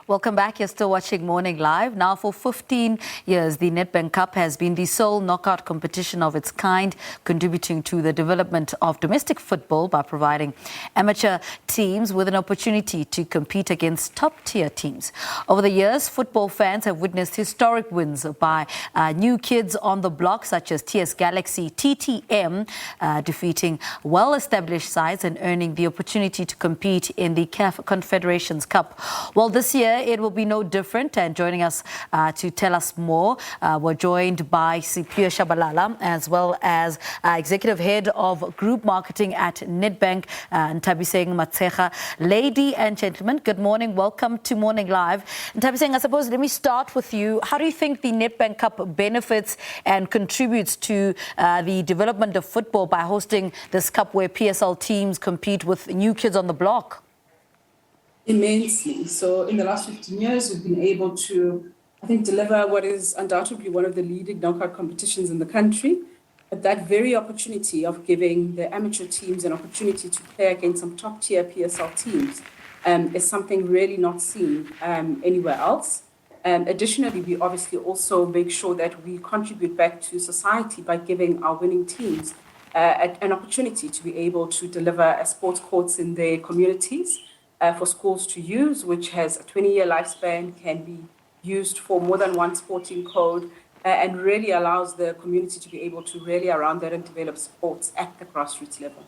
Welcome back. You're still watching Morning Live. Now, for 15 years, the Nedbank Cup has been the sole knockout competition of its kind, contributing to the development of domestic football by providing amateur teams with an opportunity to compete against top-tier teams. Over the years, football fans have witnessed historic wins by new kids on the block, such as TS Galaxy TTM, defeating well-established sides and earning the opportunity to compete in the CAF Confederations Cup. Well, this year, it will be no different, and joining us to tell us more, we're joined by Siphiwe Tshabalala, as well as Executive Head of Group Marketing at Nedbank, Nthabiseng Matshekga. Ladies and gentlemen, good morning. Welcome to Morning Live. Nthabiseng, I suppose, let me start with you. How do you think the Nedbank Cup benefits and contributes to the development of football by hosting this cup where PSL teams compete with new kids on the block? Immensely. So in the last 15 years, we've been able to, I think, deliver what is undoubtedly one of the leading knockout competitions in the country. But that very opportunity of giving the amateur teams an opportunity to play against some top-tier PSL teams is something really not seen anywhere else. Additionally, we obviously also make sure that we contribute back to society by giving our winning teams an opportunity to be able to deliver sports courts in their communities, for schools to use, which has a 20-year lifespan, can be used for more than one sporting code, and really allows the community to be able to rally around that and develop sports at the grassroots level.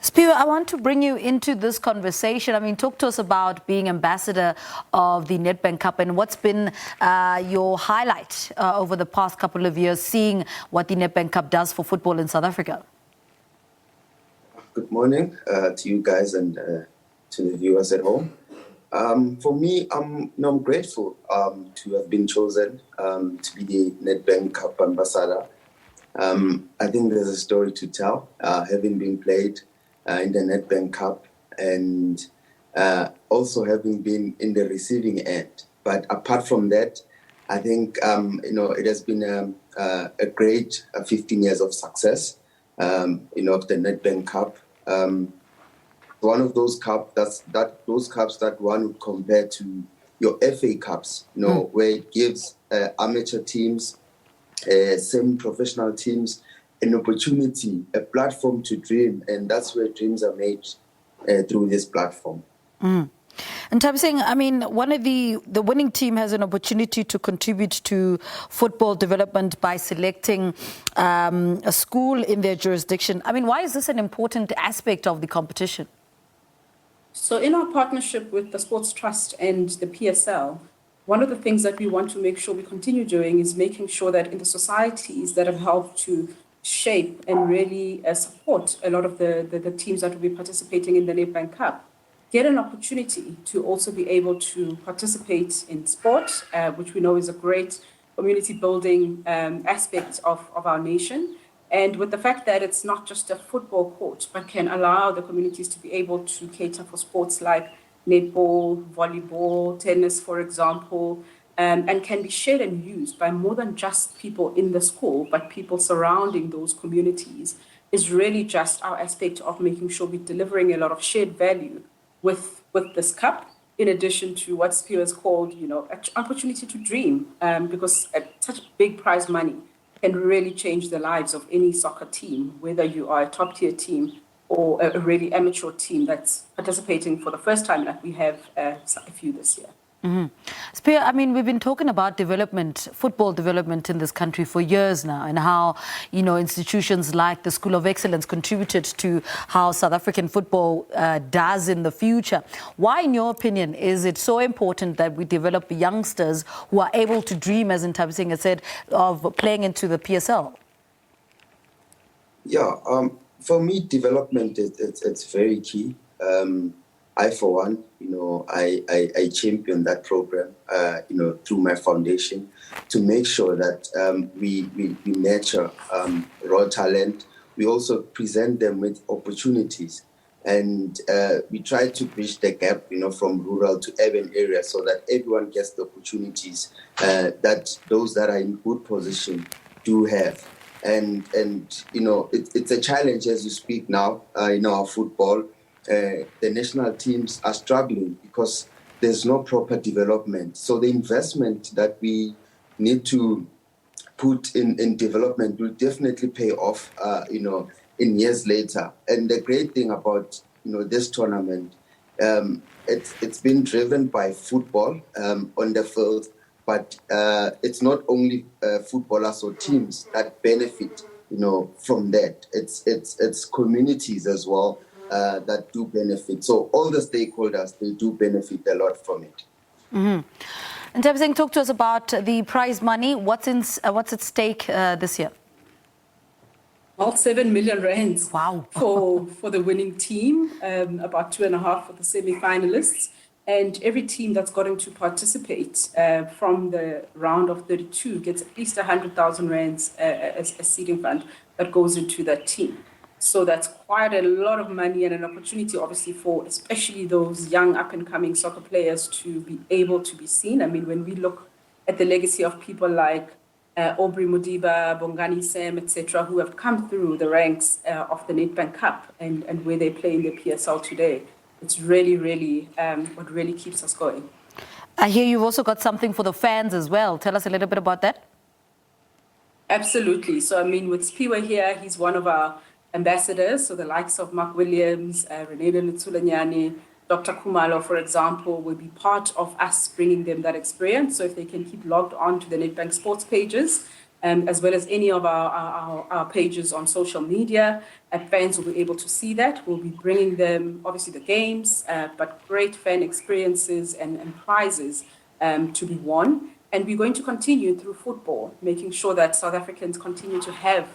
Siphiwe, I want to bring you into this conversation. I mean, talk to us about being ambassador of the Nedbank Cup and what's been your highlight over the past couple of years, seeing what the Nedbank Cup does for football in South Africa. Good morning to you guys and to the viewers at home. For me, I'm grateful to have been chosen to be the Nedbank Cup ambassador. I think there's a story to tell, having been played in the Nedbank Cup and also having been in the receiving end. But apart from that, I think it has been a great 15 years of success, of the Nedbank Cup. One of those cups that one would compare to your FA Cups, where it gives amateur teams, semi-professional teams, an opportunity, a platform to dream, and that's where dreams are made through this platform. And Nthabiseng, I mean, one of the winning team has an opportunity to contribute to football development by selecting a school in their jurisdiction. I mean, why is this an important aspect of the competition? So in our partnership with the Sports Trust and the PSL, one of the things that we want to make sure we continue doing is making sure that in the societies that have helped to shape and really support a lot of the teams that will be participating in the Nedbank Cup, get an opportunity to also be able to participate in sport, which we know is a great community building aspect of our nation. And with the fact that it's not just a football court, but can allow the communities to be able to cater for sports like netball, volleyball, tennis, for example, and can be shared and used by more than just people in the school, but people surrounding those communities, is really just our aspect of making sure we're delivering a lot of shared value with this cup, in addition to what Siphiwe has called, an opportunity to dream, because such big prize money can really change the lives of any soccer team, whether you are a top-tier team or a really amateur team that's participating for the first time, like we have a few this year. Siphiwe, I mean, we've been talking about football development in this country for years now, and how, institutions like the School of Excellence contributed to how South African football does in the future. Why, in your opinion, is it so important that we develop youngsters who are able to dream, as Nthabiseng has said, of playing into the PSL? Yeah, for me, development, it's very key. I, for one, I champion that program, through my foundation to make sure that we nurture raw talent. We also present them with opportunities, and we try to bridge the gap, from rural to urban areas so that everyone gets the opportunities that those that are in good position do have. And it's a challenge as you speak now in our football. The national teams are struggling because there's no proper development. So the investment that we need to put in development will definitely pay off, in years later. And the great thing about, this tournament, it's been driven by football on the field, but it's not only footballers or teams that benefit, from that. It's communities as well that do benefit. So all the stakeholders, they do benefit a lot from it. Mm-hmm. Nthabiseng, talk to us about the prize money. What's at stake this year? Well, 7 million rands. Wow. for the winning team, about 2.5 for the semi-finalists. And every team that's going to participate from the round of 32 gets at least 100,000 rands as a seeding fund that goes into that team. So that's quite a lot of money and an opportunity, obviously, for especially those young up-and-coming soccer players to be able to be seen. I mean, when we look at the legacy of people like Aubrey Modiba, Bongani Sam, etc., who have come through the ranks of the Nedbank Cup and where they play in the PSL today, it's really, really what really keeps us going. I hear you've also got something for the fans as well. Tell us a little bit about that. Absolutely. So, I mean, with Siphiwe here, he's one of our ambassadors. So the likes of Mark Williams, Renata Lutsulanyane, Dr. Khumalo, for example, will be part of us bringing them that experience. So if they can keep logged on to the Nedbank Sports pages, as well as any of our pages on social media, fans will be able to see that. We'll be bringing them, obviously, the games, but great fan experiences and prizes to be won. And we're going to continue through football, making sure that South Africans continue to have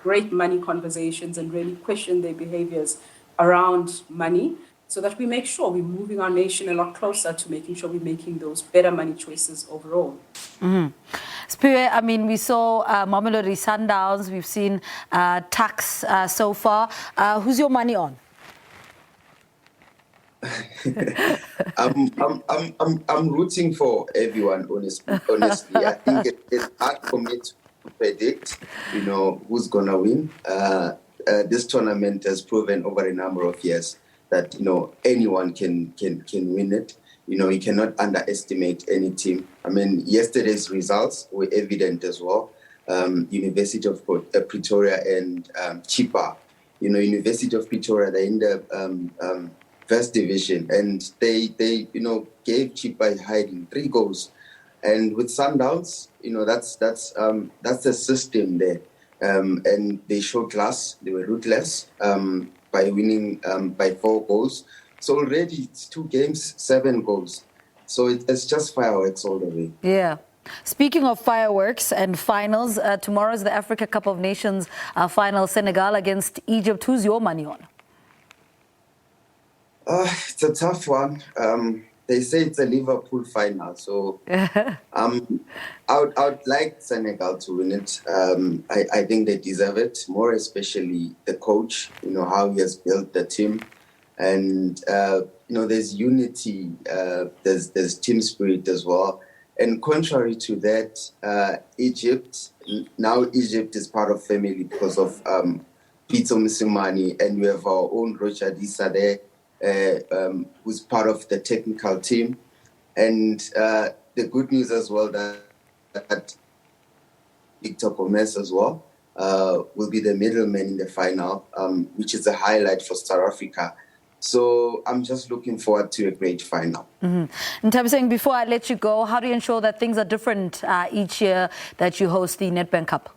great money conversations and really question their behaviors around money, so that we make sure we're moving our nation a lot closer to making sure we're making those better money choices overall. Mm-hmm. Siphiwe, I mean, we saw Mamelodi Sundowns, we've seen Tax so far. Who's your money on? I'm rooting for everyone, honestly. I think it's hard for me to predict, who's gonna win. This tournament has proven over a number of years that anyone can win it. You cannot underestimate any team. I mean, yesterday's results were evident as well. University of Pretoria and Tsha. University of Pretoria, they're in the first division, and they gave Tsha a hiding 3 goals. And with Sundowns, that's the system there. And they showed class. They were ruthless by winning by 4 goals. So already it's 2 games, 7 goals. So it's just fireworks all the way. Yeah. Speaking of fireworks and finals, tomorrow is the Africa Cup of Nations final, Senegal against Egypt. Who's your money on? It's a tough one. They say it's a Liverpool final, so I would like Senegal to win it. I think they deserve it, more especially the coach, how he has built the team. And, there's unity, there's team spirit as well. And contrary to that, Egypt is part of family because of Peter Msimani, and we have our own Roger Disa there. Who's part of the technical team. And the good news as well that Victor Gomez as well will be the middleman in the final, which is a highlight for South Africa. So I'm just looking forward to a great final. Mm-hmm. Nthabiseng, before I let you go, how do you ensure that things are different each year that you host the Nedbank Cup?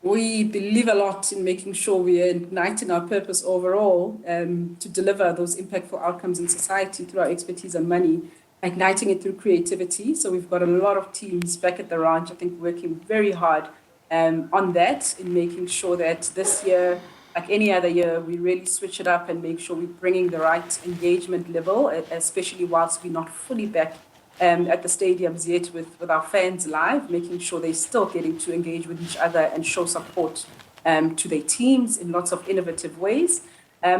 We believe a lot in making sure we are igniting our purpose overall to deliver those impactful outcomes in society through our expertise and money, igniting it through creativity. So we've got a lot of teams back at the ranch, I think, working very hard on that, in making sure that this year, like any other year, we really switch it up and make sure we're bringing the right engagement level, especially whilst we're not fully back at the stadiums yet with our fans live, making sure they're still getting to engage with each other and show support to their teams in lots of innovative ways.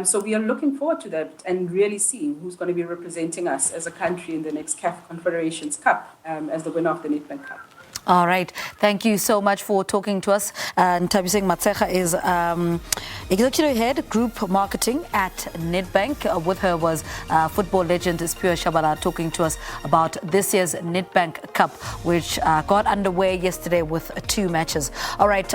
So we are looking forward to that and really seeing who's going to be representing us as a country in the next CAF Confederations Cup as the winner of the Nedbank Cup. All right. Thank you so much for talking to us. Nthabiseng Matshekga is Executive Head, Group Marketing at Nedbank. With her was football legend Siphiwe Tshabalala talking to us about this year's Nedbank Cup, which got underway yesterday with 2 matches. All right.